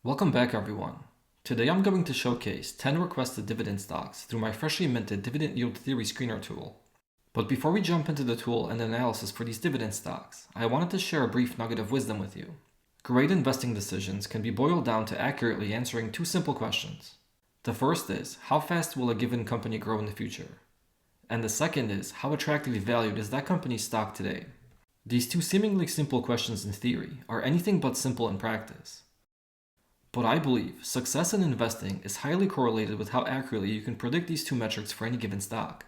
Welcome back, everyone. Today I'm going to showcase 10 requested dividend stocks through my freshly minted Dividend Yield Theory Screener Tool. But before we jump into the tool and the analysis for these dividend stocks, I wanted to share a brief nugget of wisdom with you. Great investing decisions can be boiled down to accurately answering two simple questions. The first is, how fast will a given company grow in the future? And the second is, how attractively valued is that company's stock today? These two seemingly simple questions in theory are anything but simple in practice. But I believe success in investing is highly correlated with how accurately you can predict these two metrics for any given stock.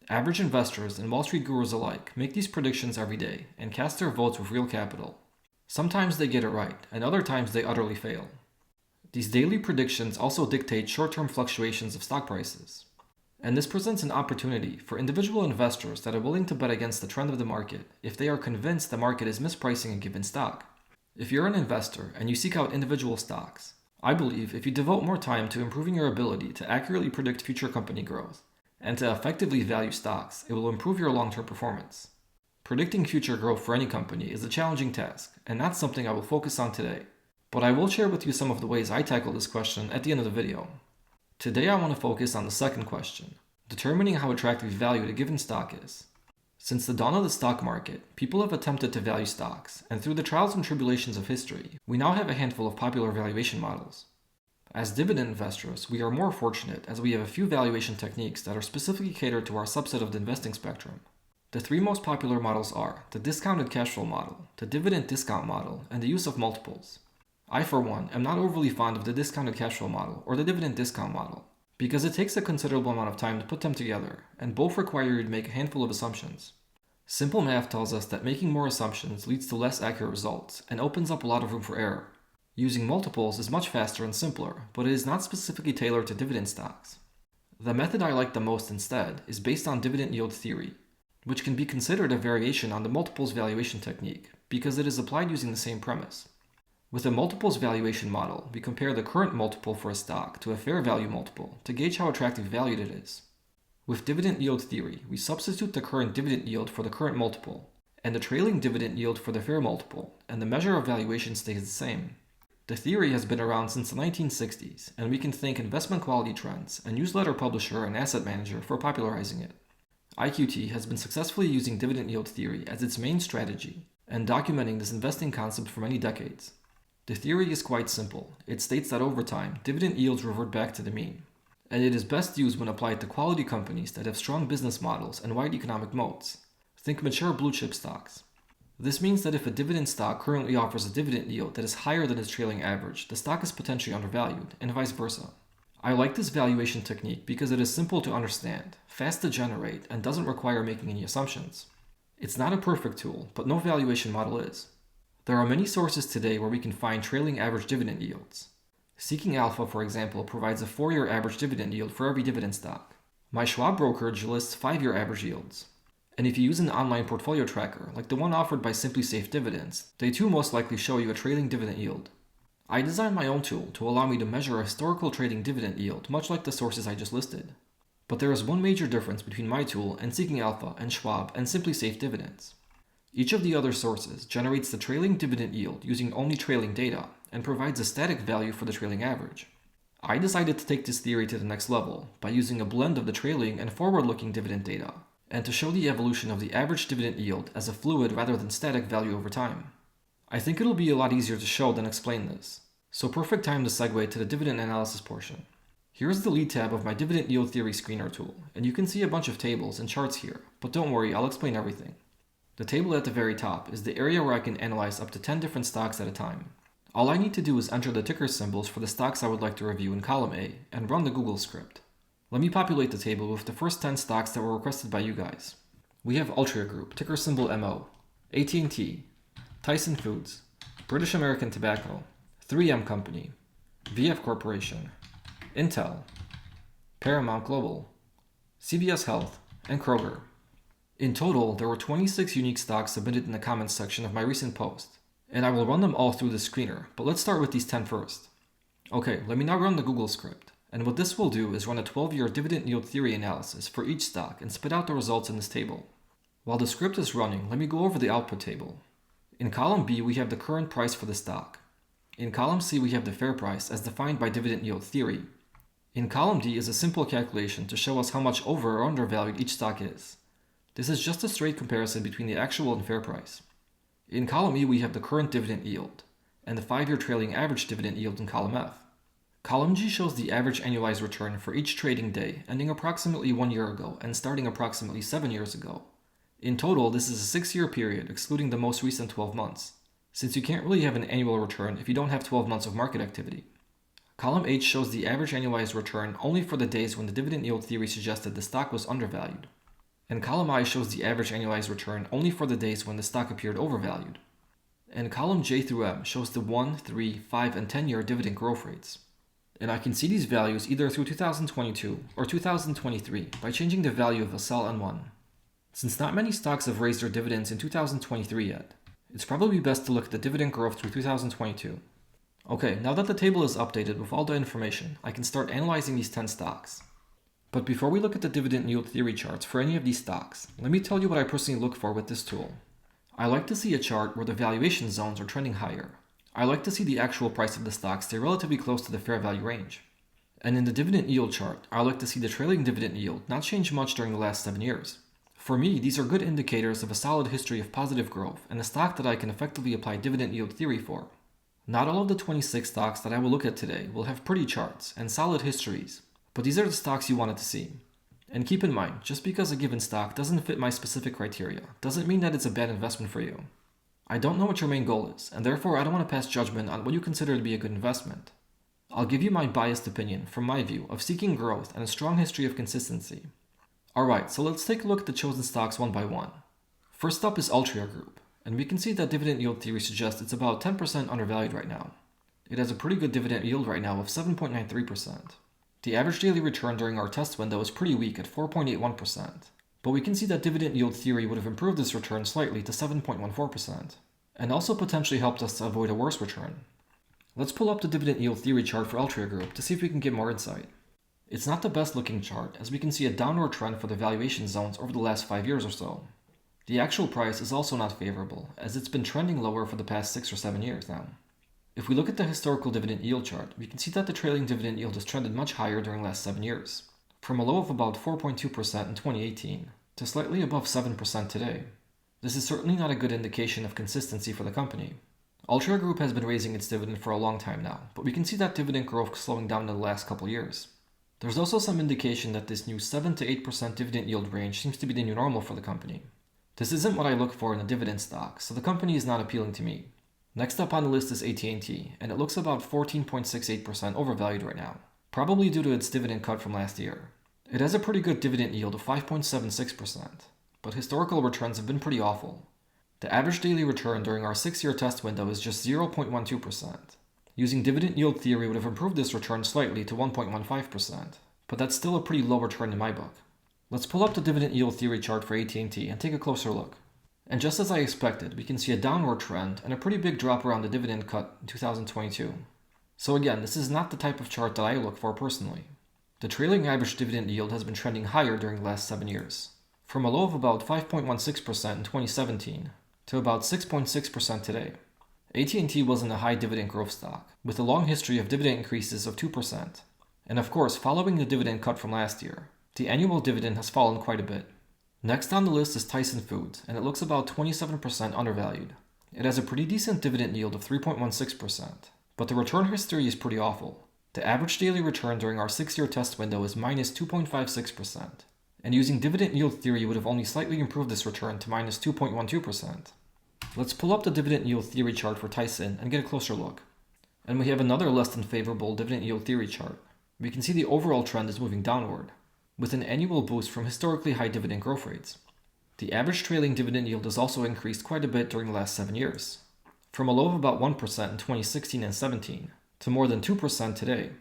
Average investors and Wall Street gurus alike make these predictions every day and cast their votes with real capital. Sometimes they get it right, and other times they utterly fail. These daily predictions also dictate short-term fluctuations of stock prices. And this presents an opportunity for individual investors that are willing to bet against the trend of the market if they are convinced the market is mispricing a given stock. If you're an investor and you seek out individual stocks, I believe if you devote more time to improving your ability to accurately predict future company growth and to effectively value stocks, it will improve your long-term performance. Predicting future growth for any company is a challenging task, and that's something I will focus on today. But I will share with you some of the ways I tackle this question at the end of the video. Today I want to focus on the second question, determining how attractively valued a given stock is. Since the dawn of the stock market, people have attempted to value stocks, and through the trials and tribulations of history, we now have a handful of popular valuation models. As dividend investors, we are more fortunate as we have a few valuation techniques that are specifically catered to our subset of the investing spectrum. The three most popular models are the discounted cash flow model, the dividend discount model, and the use of multiples. I, for one, am not overly fond of the discounted cash flow model or the dividend discount model, because it takes a considerable amount of time to put them together, and both require you to make a handful of assumptions. Simple math tells us that making more assumptions leads to less accurate results and opens up a lot of room for error. Using multiples is much faster and simpler, but it is not specifically tailored to dividend stocks. The method I like the most instead is based on dividend yield theory, which can be considered a variation on the multiples valuation technique because it is applied using the same premise. With a multiples valuation model, we compare the current multiple for a stock to a fair value multiple to gauge how attractively valued it is. With dividend yield theory, we substitute the current dividend yield for the current multiple, and the trailing dividend yield for the fair multiple, and the measure of valuation stays the same. The theory has been around since the 1960s, and we can thank investment quality trends, a newsletter publisher and asset manager for popularizing it. IQT has been successfully using dividend yield theory as its main strategy, and documenting this investing concept for many decades. The theory is quite simple. It states that over time, dividend yields revert back to the mean, and it is best used when applied to quality companies that have strong business models and wide economic moats. Think mature blue chip stocks. This means that if a dividend stock currently offers a dividend yield that is higher than its trailing average, the stock is potentially undervalued, and vice versa. I like this valuation technique because it is simple to understand, fast to generate, and doesn't require making any assumptions. It's not a perfect tool, but no valuation model is. There are many sources today where we can find trailing average dividend yields. Seeking Alpha, for example, provides a 4-year average dividend yield for every dividend stock. My Schwab brokerage lists 5-year average yields. And if you use an online portfolio tracker, like the one offered by SimpliSafe Dividends, they too most likely show you a trailing dividend yield. I designed my own tool to allow me to measure a historical trading dividend yield, much like the sources I just listed. But there is one major difference between my tool and Seeking Alpha and Schwab and SimpliSafe Dividends. Each of the other sources generates the trailing dividend yield using only trailing data and provides a static value for the trailing average. I decided to take this theory to the next level by using a blend of the trailing and forward-looking dividend data, and to show the evolution of the average dividend yield as a fluid rather than static value over time. I think it'll be a lot easier to show than explain this, so perfect time to segue to the dividend analysis portion. Here's the lead tab of my dividend yield theory screener tool, and you can see a bunch of tables and charts here, but don't worry, I'll explain everything. The table at the very top is the area where I can analyze up to 10 different stocks at a time. All I need to do is enter the ticker symbols for the stocks I would like to review in column A and run the Google script. Let me populate the table with the first 10 stocks that were requested by you guys. We have Altria Group, ticker symbol MO, At&t, Tyson Foods, British American Tobacco, 3M Company, VF Corporation, Intel, Paramount Global, CVS Health, and Kroger. In total, there were 26 unique stocks submitted in the comments section of my recent post, and I will run them all through the screener, but let's start with these 10 first. Okay, let me now run the Google script, and what this will do is run a 12-year dividend yield theory analysis for each stock and spit out the results in this table. While the script is running, let me go over the output table. In column B, we have the current price for the stock. In column C, we have the fair price as defined by dividend yield theory. In column D is a simple calculation to show us how much over or undervalued each stock is. This is just a straight comparison between the actual and fair price. In column E, we have the current dividend yield and the 5-year trailing average dividend yield in column F. Column G shows the average annualized return for each trading day ending approximately 1 year ago and starting approximately 7 years ago. In total, this is a 6-year period excluding the most recent 12 months, since you can't really have an annual return if you don't have 12 months of market activity. Column H shows the average annualized return only for the days when the dividend yield theory suggested the stock was undervalued. And column I shows the average annualized return only for the days when the stock appeared overvalued. And column J through M shows the 1, 3, 5, and 10-year dividend growth rates. And I can see these values either through 2022 or 2023 by changing the value of a cell N1. Since not many stocks have raised their dividends in 2023 yet, it's probably best to look at the dividend growth through 2022. Okay, now that the table is updated with all the information, I can start analyzing these 10 stocks. But before we look at the dividend yield theory charts for any of these stocks, let me tell you what I personally look for with this tool. I like to see a chart where the valuation zones are trending higher. I like to see the actual price of the stock stay relatively close to the fair value range. And in the dividend yield chart, I like to see the trailing dividend yield not change much during the last 7 years. For me, these are good indicators of a solid history of positive growth and a stock that I can effectively apply dividend yield theory for. Not all of the 26 stocks that I will look at today will have pretty charts and solid histories, but these are the stocks you wanted to see. And keep in mind, just because a given stock doesn't fit my specific criteria, doesn't mean that it's a bad investment for you. I don't know what your main goal is, and therefore I don't want to pass judgment on what you consider to be a good investment. I'll give you my biased opinion from my view of seeking growth and a strong history of consistency. Alright, so let's take a look at the chosen stocks one by one. First up is Altria Group, and we can see that dividend yield theory suggests it's about 10% undervalued right now. It has a pretty good dividend yield right now of 7.93%. The average daily return during our test window is pretty weak at 4.81%, but we can see that dividend yield theory would have improved this return slightly to 7.14%, and also potentially helped us to avoid a worse return. Let's pull up the dividend yield theory chart for Altria Group to see if we can get more insight. It's not the best looking chart, as we can see a downward trend for the valuation zones over the last 5 years or so. The actual price is also not favorable, as it's been trending lower for the past 6 or 7 years now. If we look at the historical dividend yield chart, we can see that the trailing dividend yield has trended much higher during the last 7 years, from a low of about 4.2% in 2018 to slightly above 7% today. This is certainly not a good indication of consistency for the company. Altria Group has been raising its dividend for a long time now, but we can see that dividend growth slowing down in the last couple years. There's also some indication that this new 7 to 8% dividend yield range seems to be the new normal for the company. This isn't what I look for in a dividend stock, so the company is not appealing to me. Next up on the list is At&t, and it looks about 14.68% overvalued right now, probably due to its dividend cut from last year. It has a pretty good dividend yield of 5.76%, but historical returns have been pretty awful. The average daily return during our 6-year test window is just 0.12%. Using dividend yield theory would have improved this return slightly to 1.15%, but that's still a pretty low return in my book. Let's pull up the dividend yield theory chart for At&t and take a closer look. And just as I expected, we can see a downward trend and a pretty big drop around the dividend cut in 2022. So again, this is not the type of chart that I look for personally. The trailing average dividend yield has been trending higher during the last 7 years, from a low of about 5.16% in 2017 to about 6.6% today. At&t wasn't a high dividend growth stock, with a long history of dividend increases of 2%. And of course, following the dividend cut from last year, the annual dividend has fallen quite a bit. Next on the list is Tyson Foods, and it looks about 27% undervalued. It has a pretty decent dividend yield of 3.16%, but the return history is pretty awful. The average daily return during our 6-year test window is minus 2.56%, and using dividend yield theory would have only slightly improved this return to minus 2.12%. Let's pull up the dividend yield theory chart for Tyson and get a closer look. And we have another less than favorable dividend yield theory chart. We can see the overall trend is moving downward, with an annual boost from historically high dividend growth rates. The average trailing dividend yield has also increased quite a bit during the last 7 years, from a low of about 1% in 2016 and 17 to more than 2% today.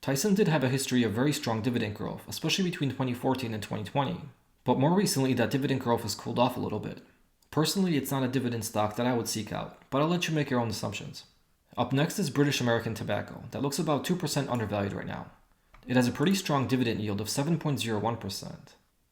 Tyson did have a history of very strong dividend growth, especially between 2014 and 2020, but more recently that dividend growth has cooled off a little bit. Personally, it's not a dividend stock that I would seek out, but I'll let you make your own assumptions. Up next is British American Tobacco, that looks about 2% undervalued right now. It has a pretty strong dividend yield of 7.01%,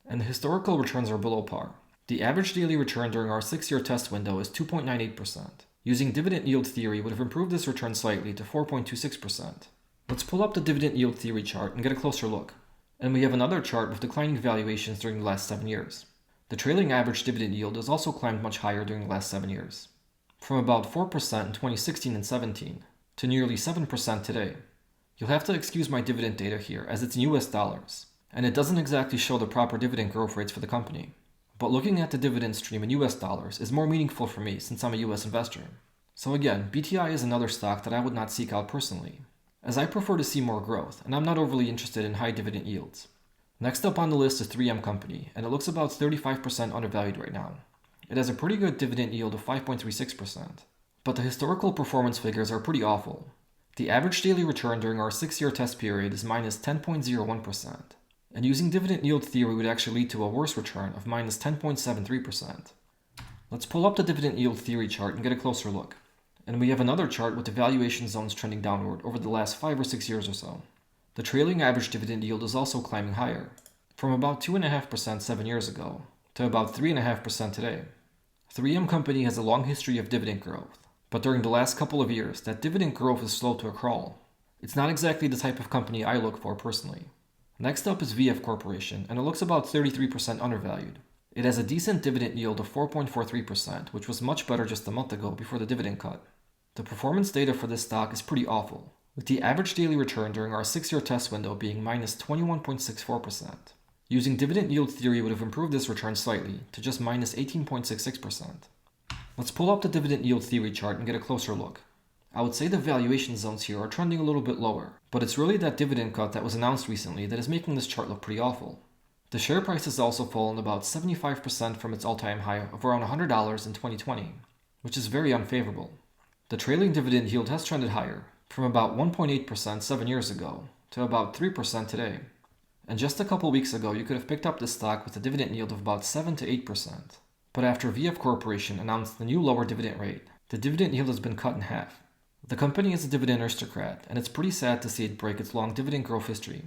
and the historical returns are below par. The average daily return during our 6-year test window is 2.98%. Using dividend yield theory would have improved this return slightly to 4.26%. Let's pull up the dividend yield theory chart and get a closer look. And we have another chart with declining valuations during the last 7 years. The trailing average dividend yield has also climbed much higher during the last 7 years, from about 4% in 2016 and 17 to nearly 7% today. You'll have to excuse my dividend data here as it's in US dollars, and it doesn't exactly show the proper dividend growth rates for the company. But looking at the dividend stream in US dollars is more meaningful for me since I'm a US investor. So again, BTI is another stock that I would not seek out personally, as I prefer to see more growth and I'm not overly interested in high dividend yields. Next up on the list is 3M Company, and it looks about 35% undervalued right now. It has a pretty good dividend yield of 5.36%, but the historical performance figures are pretty awful. The average daily return during our 6-year test period is minus 10.01%, and using dividend yield theory would actually lead to a worse return of minus 10.73%. Let's pull up the dividend yield theory chart and get a closer look. And we have another chart with the valuation zones trending downward over the last 5 or 6 years or so. The trailing average dividend yield is also climbing higher, from about 2.5% 7 years ago to about 3.5% today. 3M Company has a long history of dividend growth, but during the last couple of years, that dividend growth is slowed to a crawl. It's not exactly the type of company I look for personally. Next up is VF Corporation, and it looks about 33% undervalued. It has a decent dividend yield of 4.43%, which was much better just a month ago before the dividend cut. The performance data for this stock is pretty awful, with the average daily return during our 6-year test window being minus 21.64%. Using dividend yield theory would have improved this return slightly to just minus 18.66%. Let's pull up the dividend yield theory chart and get a closer look. I would say the valuation zones here are trending a little bit lower, but it's really that dividend cut that was announced recently that is making this chart look pretty awful. The share price has also fallen about 75% from its all-time high of around $100 in 2020, which is very unfavorable. The trailing dividend yield has trended higher, from about 1.8% 7 years ago to about 3% today. And just a couple weeks ago, you could have picked up this stock with a dividend yield of about 7 to 8%. But after VF Corporation announced the new lower dividend rate, the dividend yield has been cut in half. The company is a dividend aristocrat, and it's pretty sad to see it break its long dividend growth history.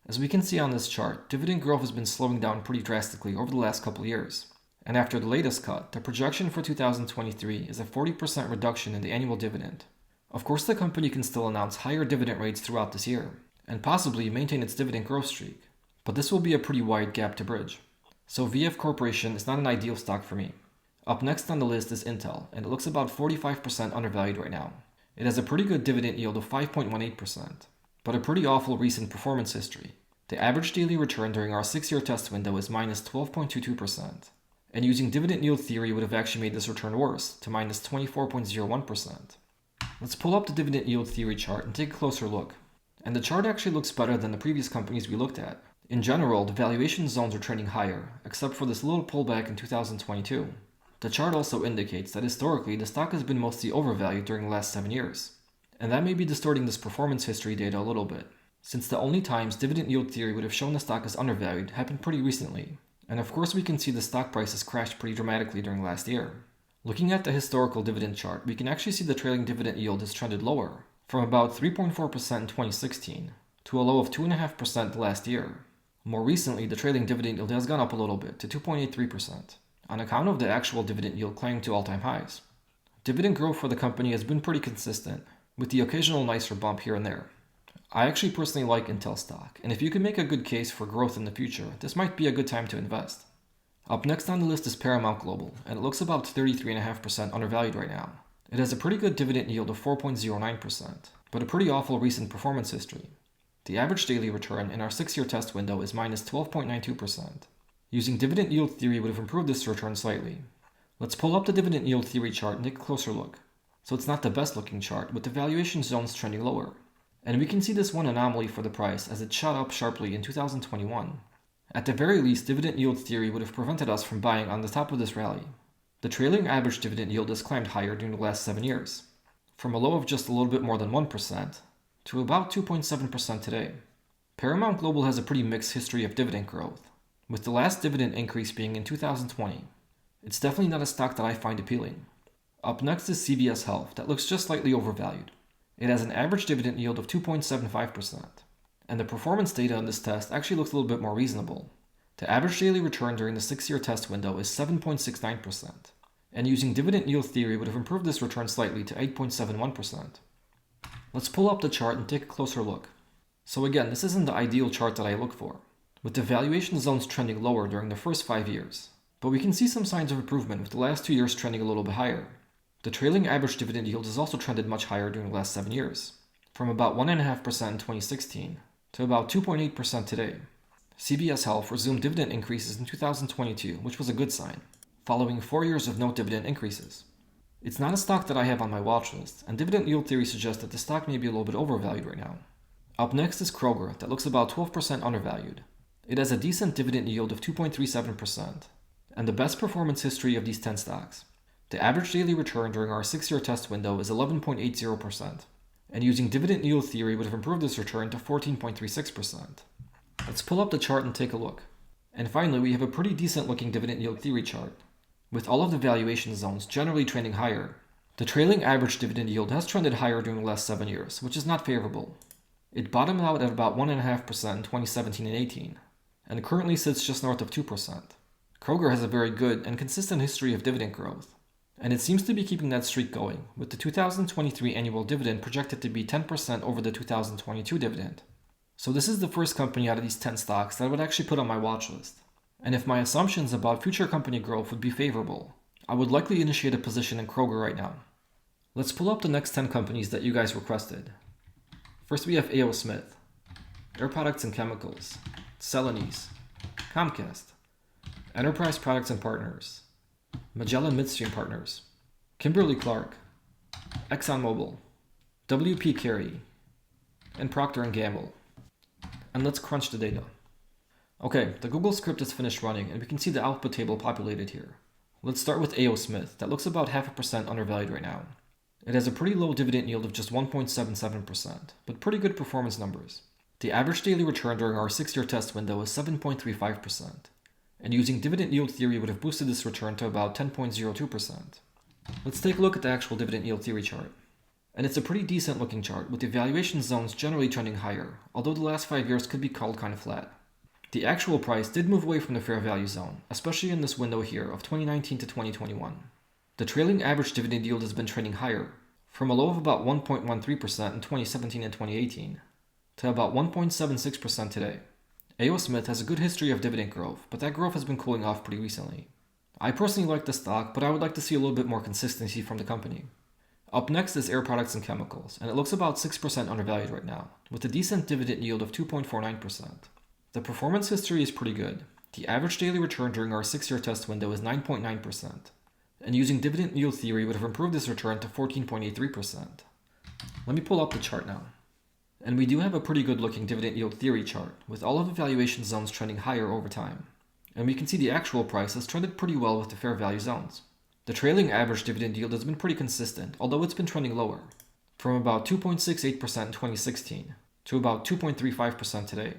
As we can see on this chart, dividend growth has been slowing down pretty drastically over the last couple years. And after the latest cut, the projection for 2023 is a 40% reduction in the annual dividend. Of course, the company can still announce higher dividend rates throughout this year, and possibly maintain its dividend growth streak, but this will be a pretty wide gap to bridge. So VF Corporation is not an ideal stock for me. Up next on the list is Intel, and it looks about 45% undervalued right now. It has a pretty good dividend yield of 5.18%, but a pretty awful recent performance history. The average daily return during our 6-year test window is minus 12.22%, and using dividend yield theory would have actually made this return worse, to minus 24.01%. Let's pull up the dividend yield theory chart and take a closer look. And the chart actually looks better than the previous companies we looked at. In general, the valuation zones are trending higher, except for this little pullback in 2022. The chart also indicates that historically the stock has been mostly overvalued during the last 7 years. And that may be distorting this performance history data a little bit, since the only times dividend yield theory would have shown the stock as undervalued happened pretty recently. And of course we can see the stock price has crashed pretty dramatically during last year. Looking at the historical dividend chart, we can actually see the trailing dividend yield has trended lower, from about 3.4% in 2016 to a low of 2.5% last year. More recently, the trailing dividend yield has gone up a little bit to 2.83%, on account of the actual dividend yield climbing to all-time highs. Dividend growth for the company has been pretty consistent, with the occasional nicer bump here and there. I actually personally like Intel stock, and if you can make a good case for growth in the future, this might be a good time to invest. Up next on the list is Paramount Global, and it looks about 33.5% undervalued right now. It has a pretty good dividend yield of 4.09%, but a pretty awful recent performance history. The average daily return in our 6-year test window is minus 12.92%. Using dividend yield theory would have improved this return slightly. Let's pull up the dividend yield theory chart and take a closer look. So it's not the best looking chart, with the valuation zones trending lower. And we can see this one anomaly for the price as it shot up sharply in 2021. At the very least, dividend yield theory would have prevented us from buying on the top of this rally. The trailing average dividend yield has climbed higher during the last 7 years, from a low of just a little bit more than 1% to about 2.7% today. Paramount Global has a pretty mixed history of dividend growth, with the last dividend increase being in 2020. It's definitely not a stock that I find appealing. Up next is CVS Health, that looks just slightly overvalued. It has an average dividend yield of 2.75%, and the performance data on this test actually looks a little bit more reasonable. The average daily return during the 6-year test window is 7.69%. And using dividend yield theory would have improved this return slightly to 8.71%. Let's pull up the chart and take a closer look. So again, this isn't the ideal chart that I look for, with the valuation zones trending lower during the first 5 years. But we can see some signs of improvement with the last 2 years trending a little bit higher. The trailing average dividend yield has also trended much higher during the last 7 years, from about 1.5% in 2016 to about 2.8% today. CVS Health resumed dividend increases in 2022, which was a good sign, following 4 years of no dividend increases. It's not a stock that I have on my watch list, and dividend yield theory suggests that the stock may be a little bit overvalued right now. Up next is Kroger, that looks about 12% undervalued. It has a decent dividend yield of 2.37%, and the best performance history of these 10 stocks. The average daily return during our 6-year test window is 11.80%, and using dividend yield theory would have improved this return to 14.36%. Let's pull up the chart and take a look. And finally, we have a pretty decent looking dividend yield theory chart, with all of the valuation zones generally trending higher. The trailing average dividend yield has trended higher during the last 7 years, which is not favorable. It bottomed out at about 1.5% in 2017 and 18, and currently sits just north of 2%. Kroger has a very good and consistent history of dividend growth, and it seems to be keeping that streak going, with the 2023 annual dividend projected to be 10% over the 2022 dividend. So this is the first company out of these 10 stocks that I would actually put on my watch list. And if my assumptions about future company growth would be favorable, I would likely initiate a position in Kroger right now. Let's pull up the next 10 companies that you guys requested. First we have A.O. Smith, Air Products and Chemicals, Celanese, Comcast, Enterprise Products and Partners, Magellan Midstream Partners, Kimberly Clark, Exxon Mobil, W.P. Carey, and Proctor Gamble. And let's crunch the data. Okay, the Google script is finished running and we can see the output table populated here. Let's start with A.O. Smith, that looks about 0.5% undervalued right now. It has a pretty low dividend yield of just 1.77%, but pretty good performance numbers. The average daily return during our 6-year test window is 7.35%, and using dividend yield theory would have boosted this return to about 10.02%. Let's take a look at the actual dividend yield theory chart. And it's a pretty decent looking chart, with the valuation zones generally trending higher, although the last 5 years could be called kind of flat. The actual price did move away from the fair value zone, especially in this window here of 2019 to 2021. The trailing average dividend yield has been trending higher, from a low of about 1.13% in 2017 and 2018, to about 1.76% today. A.O. Smith has a good history of dividend growth, but that growth has been cooling off pretty recently. I personally like the stock, but I would like to see a little bit more consistency from the company. Up next is Air Products and Chemicals, and it looks about 6% undervalued right now, with a decent dividend yield of 2.49%. The performance history is pretty good. The average daily return during our 6-year test window is 9.9%, and using dividend yield theory would have improved this return to 14.83%. Let me pull up the chart now. And we do have a pretty good looking dividend yield theory chart, with all of the valuation zones trending higher over time. And we can see the actual price has trended pretty well with the fair value zones. The trailing average dividend yield has been pretty consistent, although it's been trending lower, from about 2.68% in 2016 to about 2.35% today.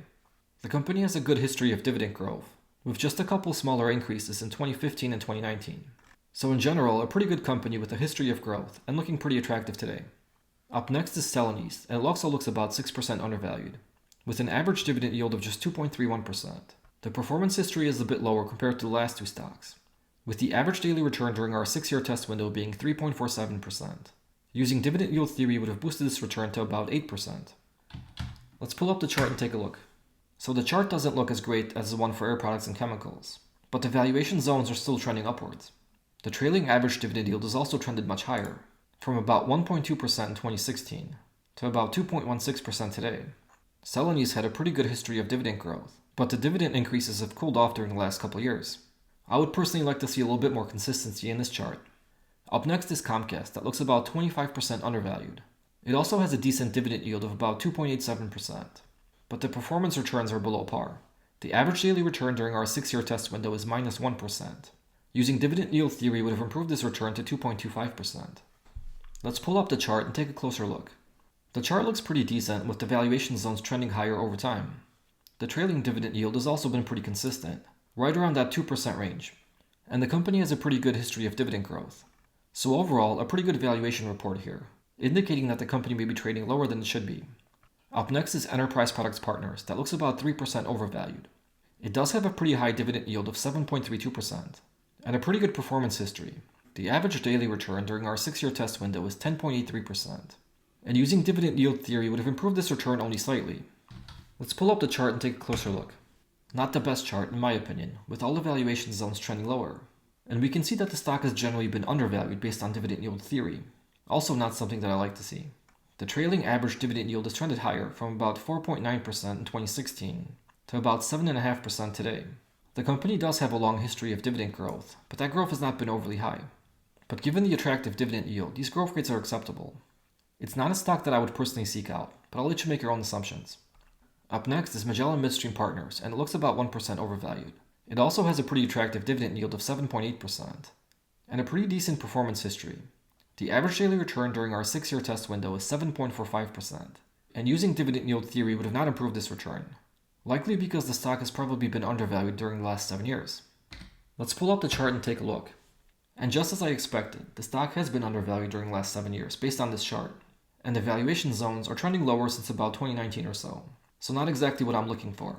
The company has a good history of dividend growth, with just a couple smaller increases in 2015 and 2019. So in general, a pretty good company with a history of growth and looking pretty attractive today. Up next is Celanese, and it also looks about 6% undervalued, with an average dividend yield of just 2.31%. The performance history is a bit lower compared to the last 2 stocks, with the average daily return during our 6-year test window being 3.47%. Using dividend yield theory would have boosted this return to about 8%. Let's pull up the chart and take a look. So the chart doesn't look as great as the one for Air Products and Chemicals, but the valuation zones are still trending upwards. The trailing average dividend yield has also trended much higher, from about 1.2% in 2016 to about 2.16% today. Celanese had a pretty good history of dividend growth, but the dividend increases have cooled off during the last couple years. I would personally like to see a little bit more consistency in this chart. Up next is Comcast, that looks about 25% undervalued. It also has a decent dividend yield of about 2.87%. But the performance returns are below par. The average daily return during our 6-year test window is minus 1%. Using dividend yield theory would have improved this return to 2.25%. Let's pull up the chart and take a closer look. The chart looks pretty decent with the valuation zones trending higher over time. The trailing dividend yield has also been pretty consistent, right around that 2% range. And the company has a pretty good history of dividend growth. So overall, a pretty good valuation report here, indicating that the company may be trading lower than it should be. Up next is Enterprise Products Partners, that looks about 3% overvalued. It does have a pretty high dividend yield of 7.32%, and a pretty good performance history, The average daily return during our 6-year test window is 10.83%. And using dividend yield theory would have improved this return only slightly. Let's pull up the chart and take a closer look. Not the best chart in my opinion, with all the valuation zones trending lower. And we can see that the stock has generally been undervalued based on dividend yield theory. Also not something that I like to see. The trailing average dividend yield has trended higher from about 4.9% in 2016 to about 7.5% today. The company does have a long history of dividend growth, but that growth has not been overly high. But given the attractive dividend yield, these growth rates are acceptable. It's not a stock that I would personally seek out, but I'll let you make your own assumptions. Up next is Magellan Midstream Partners, and it looks about 1% overvalued. It also has a pretty attractive dividend yield of 7.8%, and a pretty decent performance history. The average daily return during our 6-year test window is 7.45%, and using dividend yield theory would have not improved this return, likely because the stock has probably been undervalued during the last 7 years. Let's pull up the chart and take a look. And just as I expected, the stock has been undervalued during the last 7 years based on this chart, and the valuation zones are trending lower since about 2019 or so not exactly what I'm looking for.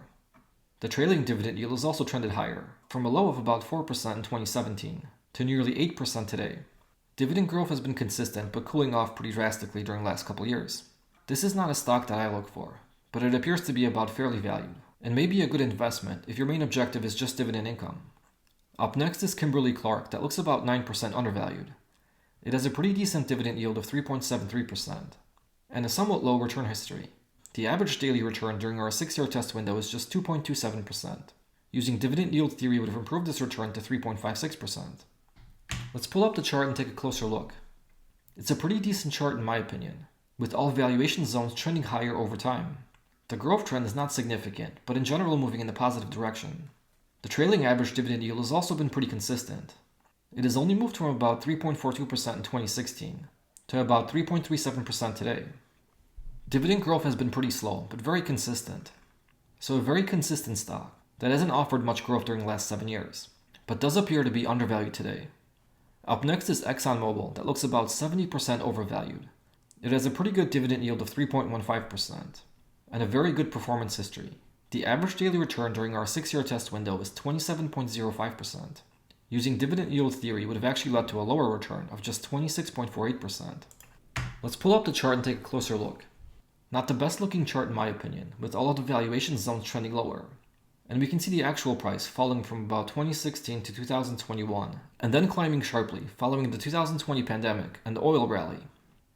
The trailing dividend yield has also trended higher, from a low of about 4% in 2017 to nearly 8% today. Dividend growth has been consistent but cooling off pretty drastically during the last couple years. This is not a stock that I look for, but it appears to be about fairly valued, and may be a good investment if your main objective is just dividend income. Up next is Kimberly Clark that looks about 9% undervalued. It has a pretty decent dividend yield of 3.73% and a somewhat low return history. The average daily return during our 6-year test window is just 2.27%. Using dividend yield theory would have improved this return to 3.56%. Let's pull up the chart and take a closer look. It's a pretty decent chart in my opinion, with all valuation zones trending higher over time. The growth trend is not significant, but in general moving in the positive direction. The trailing average dividend yield has also been pretty consistent. It has only moved from about 3.42% in 2016 to about 3.37% today. Dividend growth has been pretty slow, but very consistent. So a very consistent stock that hasn't offered much growth during the last 7 years, but does appear to be undervalued today. Up next is Exxon Mobil that looks about 70% overvalued. It has a pretty good dividend yield of 3.15% and a very good performance history. The average daily return during our 6-year test window is 27.05%. Using dividend yield theory would have actually led to a lower return of just 26.48%. Let's pull up the chart and take a closer look. Not the best looking chart in my opinion, with all of the valuation zones trending lower. And we can see the actual price falling from about 2016 to 2021, and then climbing sharply following the 2020 pandemic and the oil rally.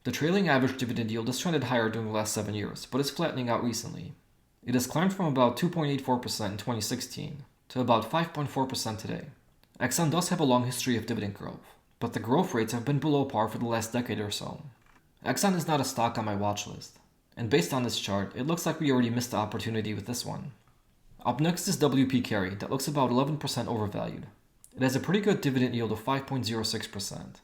The trailing average dividend yield has trended higher during the last 7 years, but is flattening out recently. It has climbed from about 2.84% in 2016 to about 5.4% today. Exxon does have a long history of dividend growth, but the growth rates have been below par for the last decade or so. Exxon is not a stock on my watch list, and based on this chart, it looks like we already missed the opportunity with this one. Up next is WP Carey that looks about 11% overvalued. It has a pretty good dividend yield of 5.06%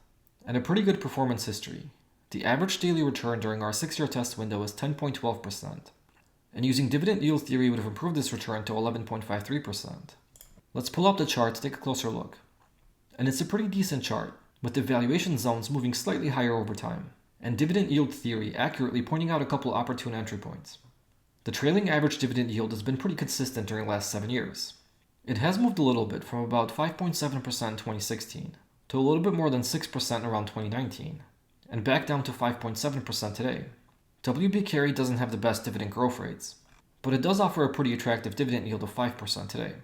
and a pretty good performance history. The average daily return during our 6-year test window is 10.12%, and using dividend yield theory would have improved this return to 11.53%. Let's pull up the chart to take a closer look. And it's a pretty decent chart, with the valuation zones moving slightly higher over time, and dividend yield theory accurately pointing out a couple opportune entry points. The trailing average dividend yield has been pretty consistent during the last 7 years. It has moved a little bit from about 5.7% in 2016 to a little bit more than 6% around 2019, and back down to 5.7% today. WP Carey doesn't have the best dividend growth rates, but it does offer a pretty attractive dividend yield of 5% today.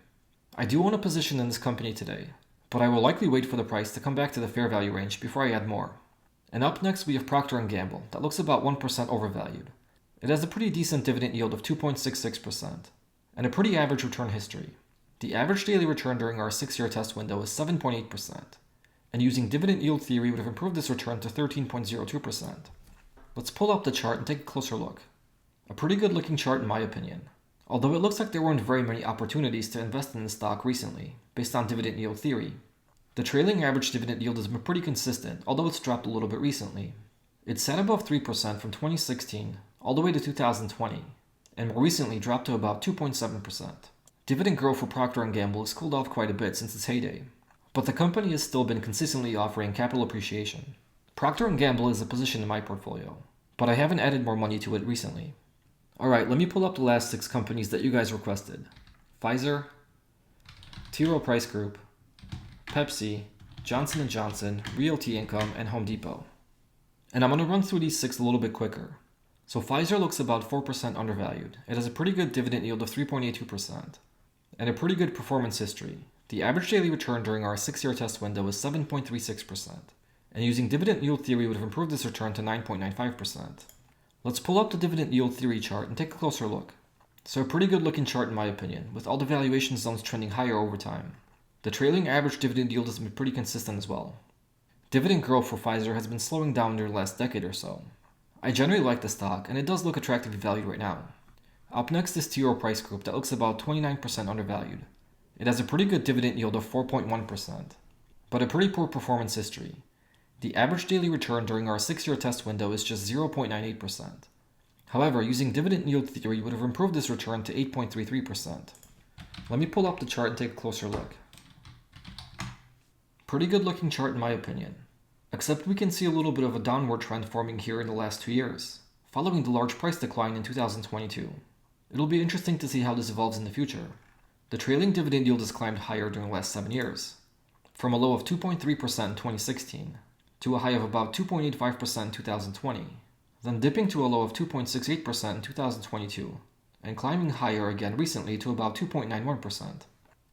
I do own a position in this company today, but I will likely wait for the price to come back to the fair value range before I add more. And up next we have Proctor Gamble that looks about 1% overvalued. It has a pretty decent dividend yield of 2.66% and a pretty average return history. The average daily return during our 6-year test window is 7.8%, and using dividend yield theory would have improved this return to 13.02%. Let's pull up the chart and take a closer look. A pretty good looking chart in my opinion, although it looks like there weren't very many opportunities to invest in the stock recently, based on dividend yield theory. The trailing average dividend yield has been pretty consistent, although it's dropped a little bit recently. It sat above 3% from 2016 all the way to 2020, and more recently dropped to about 2.7%. Dividend growth for Procter & Gamble has cooled off quite a bit since its heyday, but the company has still been consistently offering capital appreciation. Procter & Gamble is a position in my portfolio, but I haven't added more money to it recently. Alright, let me pull up the last 6 companies that you guys requested. Pfizer, T. Rowe Price Group, Pepsi, Johnson & Johnson, Realty Income, and Home Depot. And I'm going to run through these 6 a little bit quicker. So Pfizer looks about 4% undervalued. It has a pretty good dividend yield of 3.82% and a pretty good performance history. The average daily return during our 6-year test window is 7.36%, and using dividend yield theory would have improved this return to 9.95%. Let's pull up the dividend yield theory chart and take a closer look. So a pretty good looking chart in my opinion, with all the valuation zones trending higher over time. The trailing average dividend yield has been pretty consistent as well. Dividend growth for Pfizer has been slowing down during the last decade or so. I generally like the stock, and it does look attractively valued right now. Up next is TROW price group that looks about 29% undervalued. It has a pretty good dividend yield of 4.1%, but a pretty poor performance history. The average daily return during our 6-year test window is just 0.98%. However, using dividend yield theory would have improved this return to 8.33%. Let me pull up the chart and take a closer look. Pretty good looking chart in my opinion, except we can see a little bit of a downward trend forming here in the last 2 years, following the large price decline in 2022. It'll be interesting to see how this evolves in the future. The trailing dividend yield has climbed higher during the last 7 years, from a low of 2.3% in 2016 to a high of about 2.85% in 2020, then dipping to a low of 2.68% in 2022, and climbing higher again recently to about 2.91%.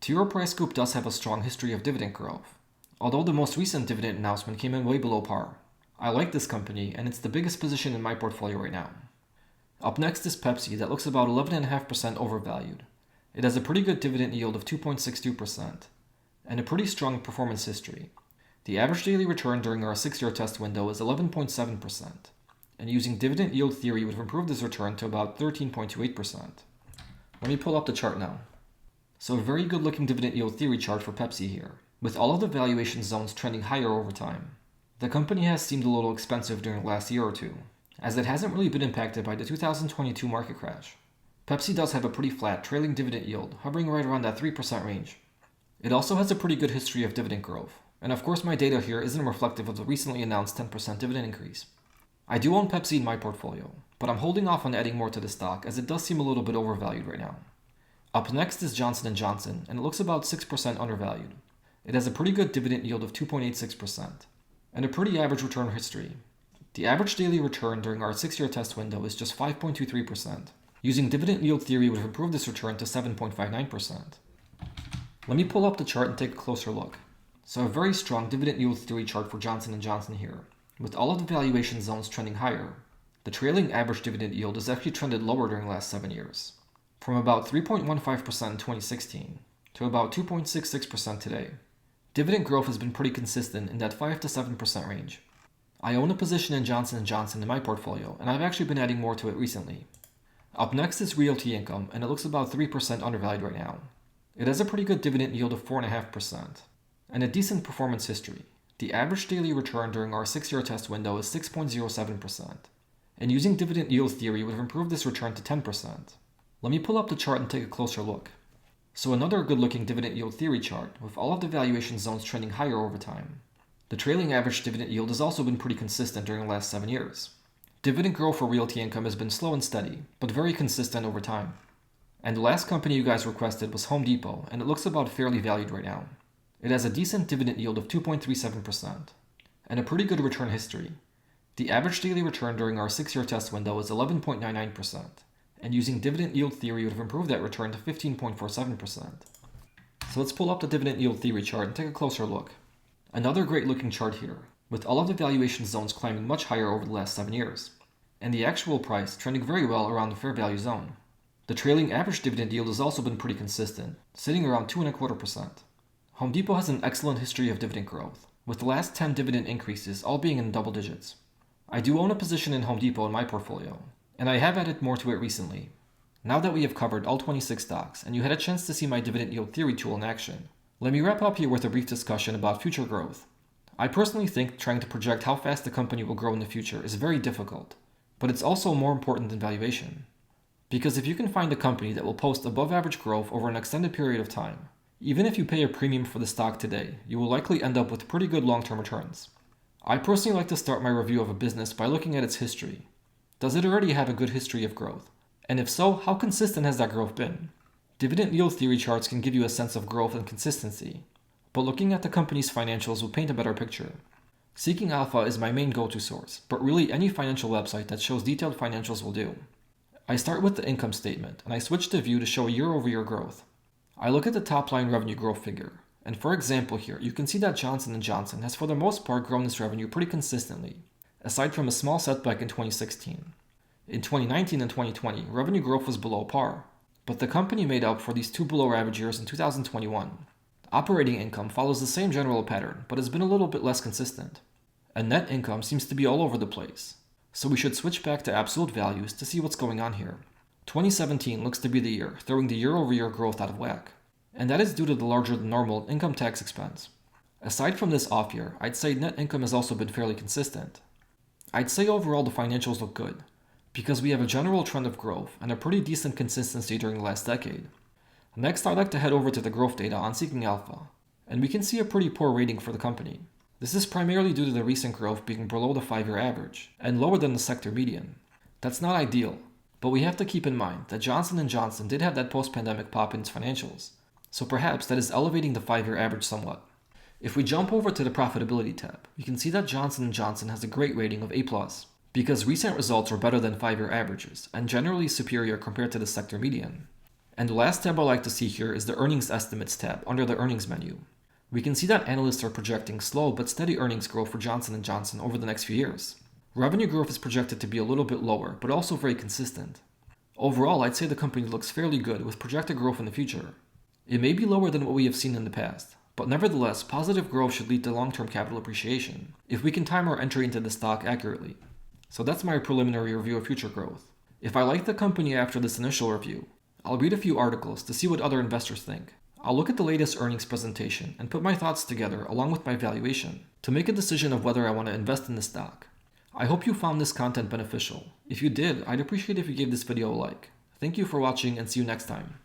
TROW price group does have a strong history of dividend growth, although the most recent dividend announcement came in way below par. I like this company, and it's the biggest position in my portfolio right now. Up next is Pepsi that looks about 11.5% overvalued. It has a pretty good dividend yield of 2.62% and a pretty strong performance history. The average daily return during our 6-year test window is 11.7%, and using dividend yield theory would have improved this return to about 13.28%. Let me pull up the chart now. So a very good looking dividend yield theory chart for Pepsi here, with all of the valuation zones trending higher over time. The company has seemed a little expensive during the last year or two, as it hasn't really been impacted by the 2022 market crash. Pepsi does have a pretty flat trailing dividend yield, hovering right around that 3% range. It also has a pretty good history of dividend growth, and of course my data here isn't reflective of the recently announced 10% dividend increase. I do own Pepsi in my portfolio, but I'm holding off on adding more to the stock as it does seem a little bit overvalued right now. Up next is Johnson & Johnson, and it looks about 6% undervalued. It has a pretty good dividend yield of 2.86%, and a pretty average return history. The average daily return during our 6-year test window is just 5.23%. Using dividend yield theory would have improved this return to 7.59%. Let me pull up the chart and take a closer look. So a very strong dividend yield theory chart for Johnson & Johnson here, with all of the valuation zones trending higher. The trailing average dividend yield has actually trended lower during the last 7 years, from about 3.15% in 2016 to about 2.66% today. Dividend growth has been pretty consistent in that 5 to 7% range. I own a position in Johnson & Johnson in my portfolio, and I've actually been adding more to it recently. Up next is Realty Income, and it looks about 3% undervalued right now. It has a pretty good dividend yield of 4.5% and a decent performance history. The average daily return during our 6-year test window is 6.07%, and using dividend yield theory would have improved this return to 10%. Let me pull up the chart and take a closer look. So another good looking dividend yield theory chart, with all of the valuation zones trending higher over time. The trailing average dividend yield has also been pretty consistent during the last 7 years. Dividend growth for Realty Income has been slow and steady, but very consistent over time. And the last company you guys requested was Home Depot, and it looks about fairly valued right now. It has a decent dividend yield of 2.37% and a pretty good return history. The average daily return during our 6-year test window is 11.99%, and using dividend yield theory would have improved that return to 15.47%. So let's pull up the dividend yield theory chart and take a closer look. Another great looking chart here, with all of the valuation zones climbing much higher over the last 7 years, and the actual price trending very well around the fair value zone. The trailing average dividend yield has also been pretty consistent, sitting around 2.25%. Home Depot has an excellent history of dividend growth, with the last 10 dividend increases all being in double digits. I do own a position in Home Depot in my portfolio, and I have added more to it recently. Now that we have covered all 26 stocks, and you had a chance to see my dividend yield theory tool in action, let me wrap up here with a brief discussion about future growth. I personally think trying to project how fast the company will grow in the future is very difficult, but it's also more important than valuation. Because if you can find a company that will post above average growth over an extended period of time, even if you pay a premium for the stock today, you will likely end up with pretty good long-term returns. I personally like to start my review of a business by looking at its history. Does it already have a good history of growth? And if so, how consistent has that growth been? Dividend yield theory charts can give you a sense of growth and consistency, but looking at the company's financials will paint a better picture. Seeking Alpha is my main go-to source, but really any financial website that shows detailed financials will do. I start with the income statement, and I switch to View to show year-over-year growth. I look at the top-line revenue growth figure, and for example here, you can see that Johnson & Johnson has for the most part grown its revenue pretty consistently, aside from a small setback in 2016. In 2019 and 2020, revenue growth was below par, but the company made up for these two below-average years in 2021. Operating income follows the same general pattern, but has been a little bit less consistent. And net income seems to be all over the place, so we should switch back to absolute values to see what's going on here. 2017 looks to be the year throwing the year-over-year growth out of whack, and that is due to the larger than normal income tax expense. Aside from this off year, I'd say net income has also been fairly consistent. I'd say overall the financials look good, because we have a general trend of growth and a pretty decent consistency during the last decade. Next, I'd like to head over to the growth data on Seeking Alpha, and we can see a pretty poor rating for the company. This is primarily due to the recent growth being below the 5-year average, and lower than the sector median. That's not ideal, but we have to keep in mind that Johnson & Johnson did have that post-pandemic pop in its financials, so perhaps that is elevating the 5-year average somewhat. If we jump over to the profitability tab, we can see that Johnson & Johnson has a great rating of A+, because recent results are better than 5-year averages, and generally superior compared to the sector median. And the last tab I like to see here is the Earnings Estimates tab under the Earnings menu. We can see that analysts are projecting slow but steady earnings growth for Johnson & Johnson over the next few years. Revenue growth is projected to be a little bit lower, but also very consistent. Overall, I'd say the company looks fairly good with projected growth in the future. It may be lower than what we have seen in the past, but nevertheless, positive growth should lead to long-term capital appreciation, if we can time our entry into the stock accurately. So that's my preliminary review of future growth. If I like the company after this initial review, I'll read a few articles to see what other investors think. I'll look at the latest earnings presentation and put my thoughts together along with my valuation to make a decision of whether I want to invest in the stock. I hope you found this content beneficial. If you did, I'd appreciate if you gave this video a like. Thank you for watching and see you next time.